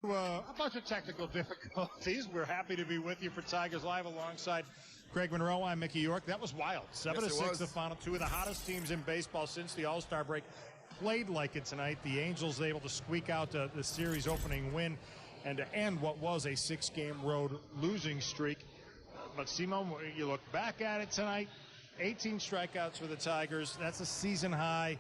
A bunch of technical difficulties. We're happy to be with you for Tigers Live alongside Craig Monroe. I'm Mickey York. That was wild. 7-6 the final. Two of the hottest teams in baseball since the All-Star break played like it tonight. The Angels able to squeak out the series opening win and to end what was a 6-game road losing streak. But Simon, you look back at it tonight, 18 strikeouts for the Tigers. That's a season high.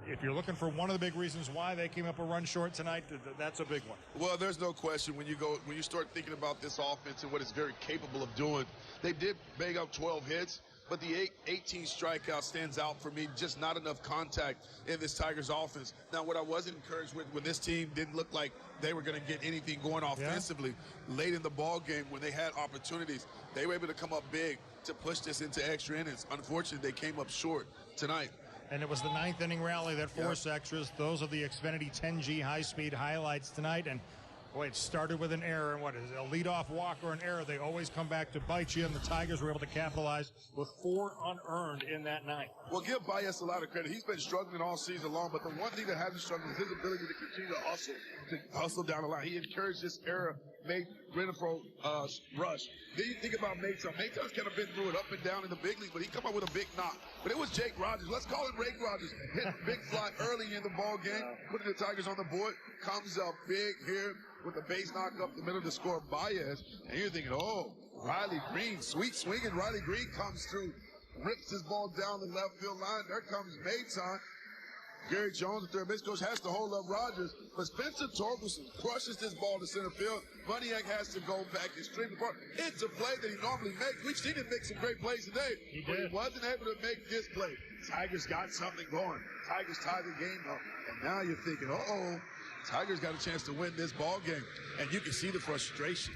If you're looking for one of the big reasons why they came up a run short tonight, that's a big one. Well, there's no question when you start thinking about this offense and what it's very capable of doing. They did bang up 12 hits, but the 18 strikeouts stands out for me. Just not enough contact in this Tigers offense. Now, what I wasn't encouraged with when this team didn't look like they were going to get anything going offensively late in the ball game when they had opportunities, they were able to come up big to push this into extra innings. Unfortunately, they came up short tonight. And it was the ninth inning rally that forced extras. Those are the Xfinity 10G high-speed highlights tonight. And, boy, it started with an error. And what is it, a leadoff walk or an error? They always come back to bite you, and the Tigers were able to capitalize with 4 unearned in that night. Well, give Baez a lot of credit. He's been struggling all season long, but the one thing that hasn't struggled is his ability to continue to hustle down the line. He encouraged this error, made Renfroe rush. Then you think about Maton. Maton's kind of been through it up and down in the big league, but he come up with a big knock. But it was Jake Rogers. Let's call it Ray Rogers. Hit a big fly early in the ball game, putting the Tigers on the board. Comes up big here with the base knock up the middle to score Baez. And you're thinking, oh, Riley Green, sweet swinging. Riley Green comes through, rips his ball down the left field line. There comes Maton. Gary Jones, the third base coach, has to hold up Rogers, but Spencer Torkelson crushes this ball to center field. Moniak has to go back and stream the ball. It's a play that he normally makes. We've seen him make some great plays today, but he wasn't able to make this play. Tigers got something going. Tigers tied the game up, and now you're thinking, Tigers got a chance to win this ball game, and you can see the frustration.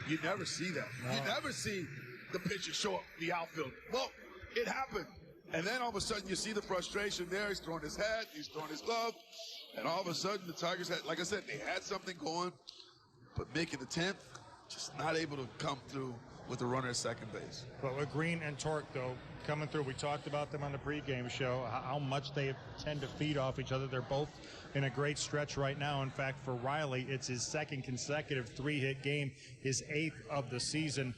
You never see that. No. You never see the pitcher show up the outfield. Well, it happened. And then all of a sudden you see the frustration there. He's throwing his hat, he's throwing his glove. And all of a sudden the Tigers had, like I said, they had something going. But making the 10th, just not able to come through with the runner at second base. But with Green and Torque, though, coming through, we talked about them on the pregame show, how much they tend to feed off each other. They're both in a great stretch right now. In fact, for Riley, it's his second consecutive 3-hit game, his 8th of the season.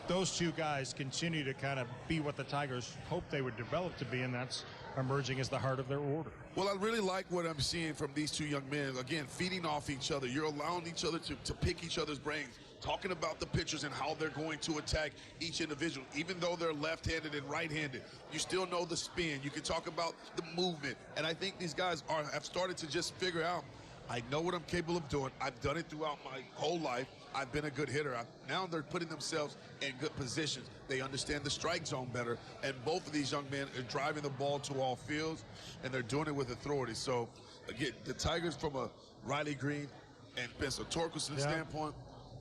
Those two guys continue to kind of be what the Tigers hoped they would develop to be, and that's emerging as the heart of their order. Well, I really like what I'm seeing from these two young men. Again, feeding off each other. You're allowing each other to pick each other's brains, talking about the pitchers and how they're going to attack each individual. Even though they're left-handed and right-handed, you still know the spin. You can talk about the movement. And I think these guys have started to just figure out, I know what I'm capable of doing. I've done it throughout my whole life. I've been a good hitter. Now they're putting themselves in good positions. They understand the strike zone better. And both of these young men are driving the ball to all fields, and they're doing it with authority. So, again, the Tigers from a Riley Green and Spencer Torkelson standpoint,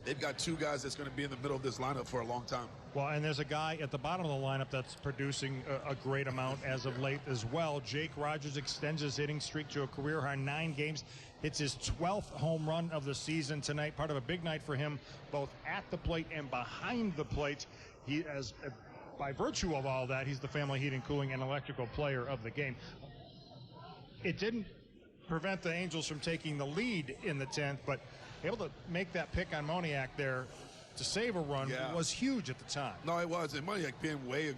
they've got two guys that's going to be in the middle of this lineup for a long time. Well, and there's a guy at the bottom of the lineup that's producing a great amount as of late as well. Jake Rogers extends his hitting streak to a career-high 9 games. It's his 12th home run of the season tonight, part of a big night for him, both at the plate and behind the plate. He has, by virtue of all that, he's the family heating, cooling, and electrical player of the game. It didn't prevent the Angels from taking the lead in the 10th, but able to make that pick on Moniak there to save a run was huge at the time. No, it was. And Moniak being way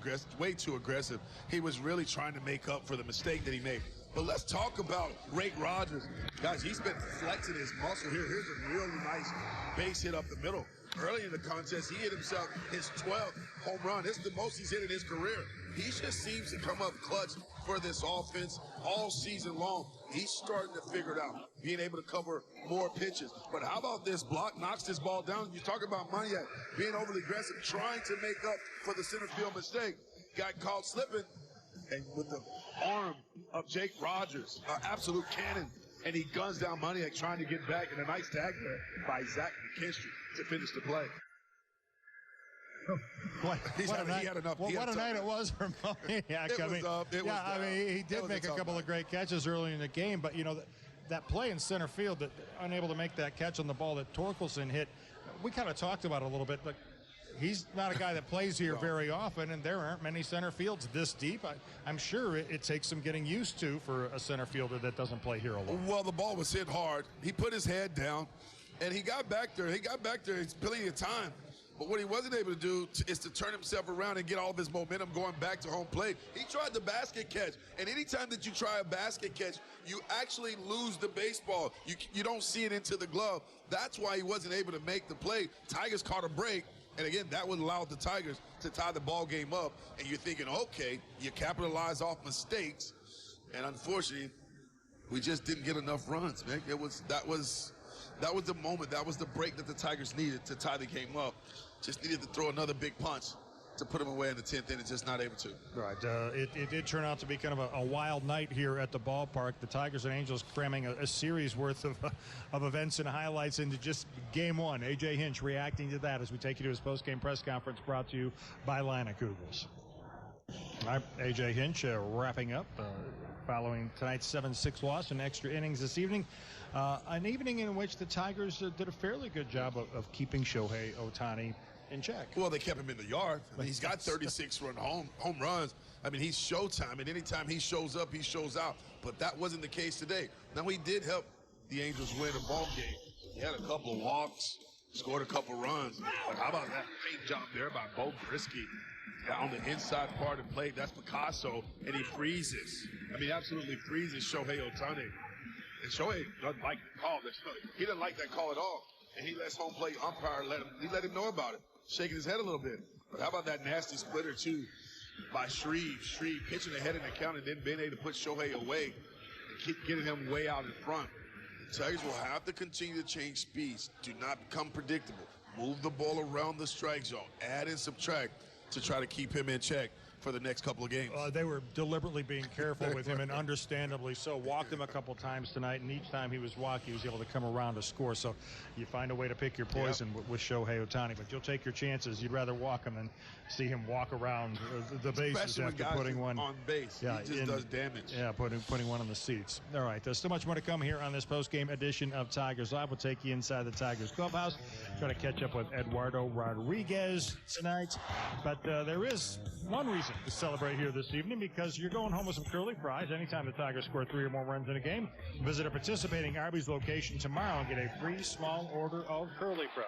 too aggressive. He was really trying to make up for the mistake that he made. But let's talk about Ray Rogers. Guys, he's been flexing his muscle here. Here's a really nice base hit up the middle. Early in the contest, he hit himself his 12th home run. This is the most he's hit in his career. He just seems to come up clutch for this offense all season long. He's starting to figure it out, being able to cover more pitches. But how about this block? Knocks this ball down. You talk about Moniak being overly aggressive, trying to make up for the center field mistake. Got caught slipping, and with the arm of Jake Rogers, an absolute cannon, and he guns down Moniak trying to get back, and a nice tag there by Zach McKinstry to finish the play. What a night it was for Moniak. He did make a couple of great catches early in the game, but that play in center field, that unable to make that catch on the ball that Torkelson hit, we kind of talked about it a little bit, but he's not a guy that plays here very often, and there aren't many center fields this deep. I'm sure it takes some getting used to for a center fielder that doesn't play here a lot. Well, the ball was hit hard. He put his head down, and he got back there. It's plenty of time. But what he wasn't able to do is to turn himself around and get all of his momentum going back to home plate. He tried the basket catch, and anytime that you try a basket catch, you actually lose the baseball. You don't see it into the glove. That's why he wasn't able to make the play. Tigers caught a break, and again, that would allow the Tigers to tie the ball game up. And you're thinking, okay, you capitalize off mistakes, and unfortunately, we just didn't get enough runs, man. That was the moment. That was the break that the Tigers needed to tie the game up. Just needed to throw another big punch to put them away in the 10th inning, just not able to. Right. It did turn out to be kind of a wild night here at the ballpark. The Tigers and Angels cramming a series worth of events and highlights into just game one. A.J. Hinch reacting to that as we take you to his post-game press conference brought to you by Cougars. All right, A.J. Hinch wrapping up following tonight's 7-6 loss and extra innings this evening. An evening in which the Tigers did a fairly good job of keeping Shohei Ohtani in check. Well, they kept him in the yard. I mean, he's got 36 home runs. I mean, he's showtime, and anytime he shows up, he shows out. But that wasn't the case today. Now, he did help the Angels win a ball game. He had a couple of walks, scored a couple runs. But how about that great job there by Bo Brisky on the inside part of the plate? That's Picasso, and he freezes. I mean, absolutely freezes Shohei Ohtani. And Shohei doesn't like the call. He doesn't like that call at all. And he lets home plate umpire let him know about it, shaking his head a little bit. But how about that nasty splitter, too, by Shreve? Shreve pitching ahead in the count and then being able to put Shohei away and keep getting him way out in front. The Tigers will have to continue to change speeds. Do not become predictable. Move the ball around the strike zone. Add and subtract to try to keep him in check for the next couple of games. They were deliberately being careful with him, and understandably so. Walked him a couple times tonight, and each time he was walked, he was able to come around to score. So you find a way to pick your poison with Shohei Ohtani, but you'll take your chances. You'd rather walk him than see him walk around the bases after putting one on base. Yeah, he just does damage. Yeah, putting one on the seats. All right, there's so much more to come here on this post-game edition of Tigers Live. We'll take you inside the Tigers clubhouse, try to catch up with Eduardo Rodriguez tonight. But there is one reason to celebrate here this evening, because you're going home with some curly fries anytime the Tigers score 3 or more runs in a game. Visit a participating Arby's location tomorrow and get a free small order of curly fries.